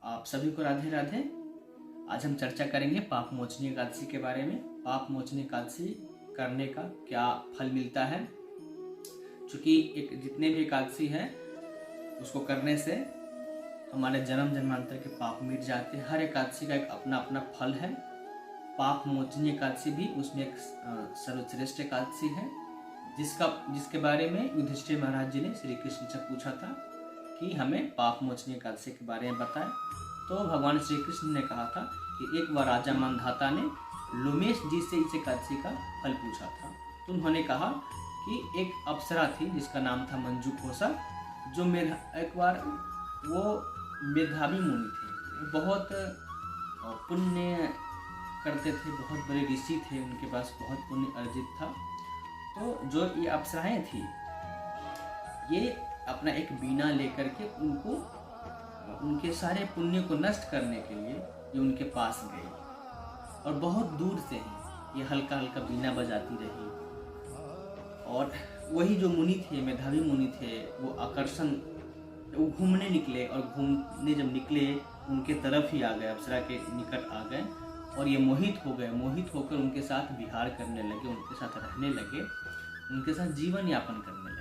आप सभी को राधे राधे। आज हम चर्चा करेंगे पाप मोचनी एकादशी के बारे में। पाप मोचनी एकादशी करने का क्या फल मिलता है। चूँकि एक जितने भी एकादशी हैं उसको करने से हमारे जन्म जन्मांतर के पाप मिट जाते हैं। हर एकादशी का एक अपना अपना फल है। पाप मोचनी एकादशी भी उसमें एक सर्वश्रेष्ठ एकादशी है जिसके बारे में युधिष्ठिर महाराज जी ने श्री कृष्ण से पूछा था कि हमें पाप मोचनी एकादशी के बारे में बताएं। तो भगवान श्री कृष्ण ने कहा था कि एक बार राजा मानधाता ने लोमेश जी से इस एकादशी का फल पूछा था। तो उन्होंने कहा कि एक अप्सरा थी जिसका नाम था मंजुघोषा, जो एक बार वो मेधावी मुनि थे, बहुत पुण्य करते थे, बहुत बड़े ऋषि थे, उनके पास बहुत पुण्य अर्जित था। तो जो ये अप्सराएं थी ये अपना एक बीना लेकर के उनके सारे पुण्य को नष्ट करने के लिए ये उनके पास गई और बहुत दूर से ही ये हल्का हल्का बीना बजाती रही। और वही जो मुनि थे, मेधावी मुनि थे, वो घूमने निकले और घूमने जब निकले उनके तरफ ही आ गए, अप्सरा के निकट आ गए और ये मोहित हो गए। मोहित होकर उनके साथ विहार करने लगे, उनके साथ रहने लगे, उनके साथ जीवन यापन करने लगे।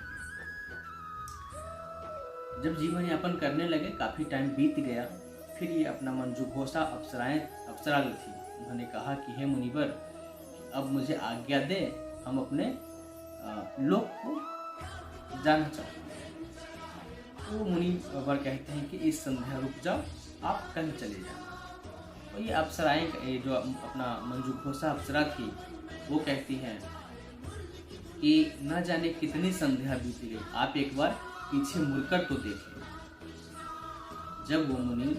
जब जीवन यापन करने लगे काफ़ी टाइम बीत गया, फिर ये अपना मंजुघोषा अप्सरा जो थी उन्होंने कहा कि हे मुनिवर, अब मुझे आज्ञा दे, हम अपने लोक को जाना चाहते हैं। तो मुनिवर कहते हैं कि इस संध्या रुक जाओ, आप कल चले जाओ। तो ये अप्सराएं जो अपना मंजुघोषा अप्सरा थी वो कहती हैं कि न जाने कितनी संध्या बीत गई, आप एक बार पीछे मुड़कर तो देखिए। जब वो मुनि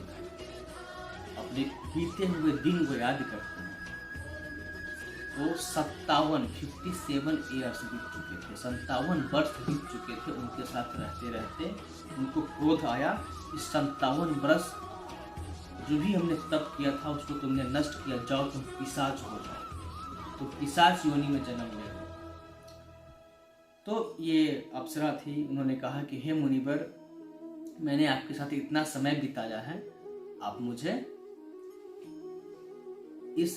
अपने बीते हुए दिन को याद करते हैं तो 57 ईयर्स बीत चुके थे, 57 वर्ष बीत चुके थे उनके साथ रहते रहते। उनको क्रोध आया कि 57 वर्ष जो भी हमने तप किया था उसको तुमने नष्ट किया, जाओ तुम पिशाच हो जाओ। तो पिशाच योनि में जन्म ले। तो ये अप्सरा थी, उन्होंने कहा कि हे मुनिवर, मैंने आपके साथ इतना समय बिताया है, आप मुझे इस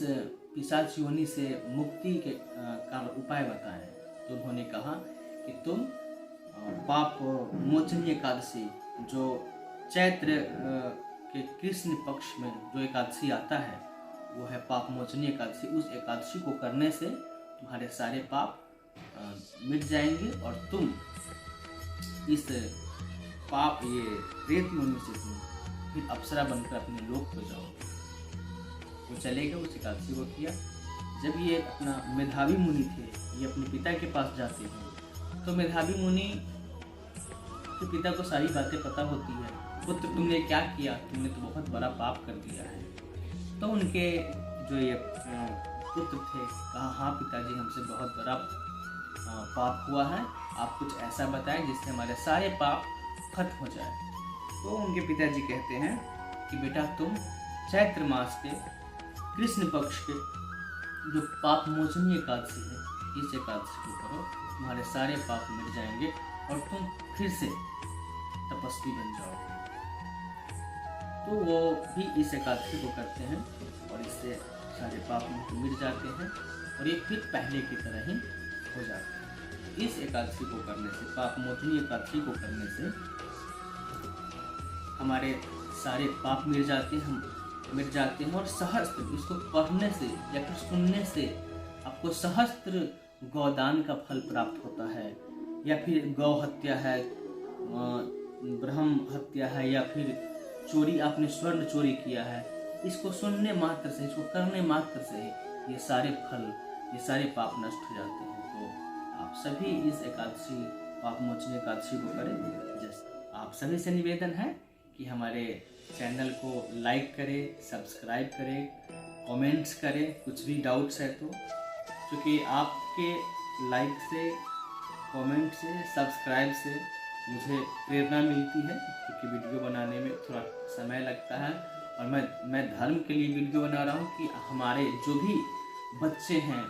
पिशाच योनि से मुक्ति का उपाय बताएं। तो उन्होंने कहा कि तुम पाप मोचनी एकादशी जो चैत्र के कृष्ण पक्ष में जो एकादशी आता है वो है पाप मोचनी एकादशी। उस एकादशी को करने से तुम्हारे सारे पाप मिट जाएंगे और तुम इस पाप ये प्रेत योनि से तुम फिर अप्सरा बनकर अपने लोक को जाओगे। वो चले गए, उस एकादशी को किया। जब ये अपना मेधावी मुनि थे, ये अपने पिता के पास जाते हैं तो मेधावी मुनि के पिता को सारी बातें पता होती है। पुत्र तुमने क्या किया, तुमने तो बहुत बड़ा पाप कर दिया है। तो उनके जो ये पुत्र थे कहा, हाँ पिताजी, हमसे बहुत बड़ा पाप हुआ है, आप कुछ ऐसा बताएं जिससे हमारे सारे पाप खत्म हो जाए। तो उनके पिताजी कहते हैं कि बेटा तुम चैत्र मास के कृष्ण पक्ष के जो पाप मोचनी एकादशी है इस एकादशी को करो, तुम्हारे सारे पाप मिट जाएंगे और तुम फिर से तपस्वी बन जाओगे। तो वो भी इस एकादशी को करते हैं और इससे सारे पाप मिट जाते हैं और ये फिर पहले की तरह ही हो जाते हैं। इस एकादशी को करने से, पाप मोचनी एकादशी को करने से हमारे सारे पाप मिट जाते हैं और सहस्त्र, इसको पढ़ने से या फिर सुनने से आपको सहस्त्र गौदान का फल प्राप्त होता है, या फिर गौ हत्या है, ब्रह्म हत्या है, या फिर चोरी, आपने स्वर्ण चोरी किया है, इसको सुनने मात्र से, इसको करने मात्र से ये सारे फल, ये सारे पाप नष्ट हो जाते हैं। तो आप सभी इस एकादशी, पाप मोचनी एकादशी को करें। आप सभी से निवेदन है कि हमारे चैनल को लाइक करें, सब्सक्राइब करें, कमेंट्स करें, कुछ भी डाउट्स है तो, क्योंकि आपके लाइक से, कमेंट से, सब्सक्राइब से मुझे प्रेरणा मिलती है, क्योंकि वीडियो बनाने में थोड़ा समय लगता है और मैं धर्म के लिए वीडियो बना रहा हूँ कि हमारे जो भी बच्चे हैं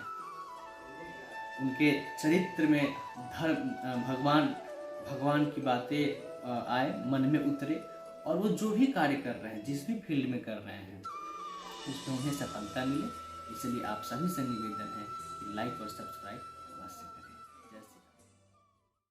उनके चरित्र में धर्म, भगवान की बातें आए, मन में उतरे और वो जो भी कार्य कर रहे हैं, जिस भी फील्ड में कर रहे हैं, उसमें उन्हें सफलता मिले। इसलिए आप सभी से निवेदन है कि लाइक और सब्सक्राइब अवश्य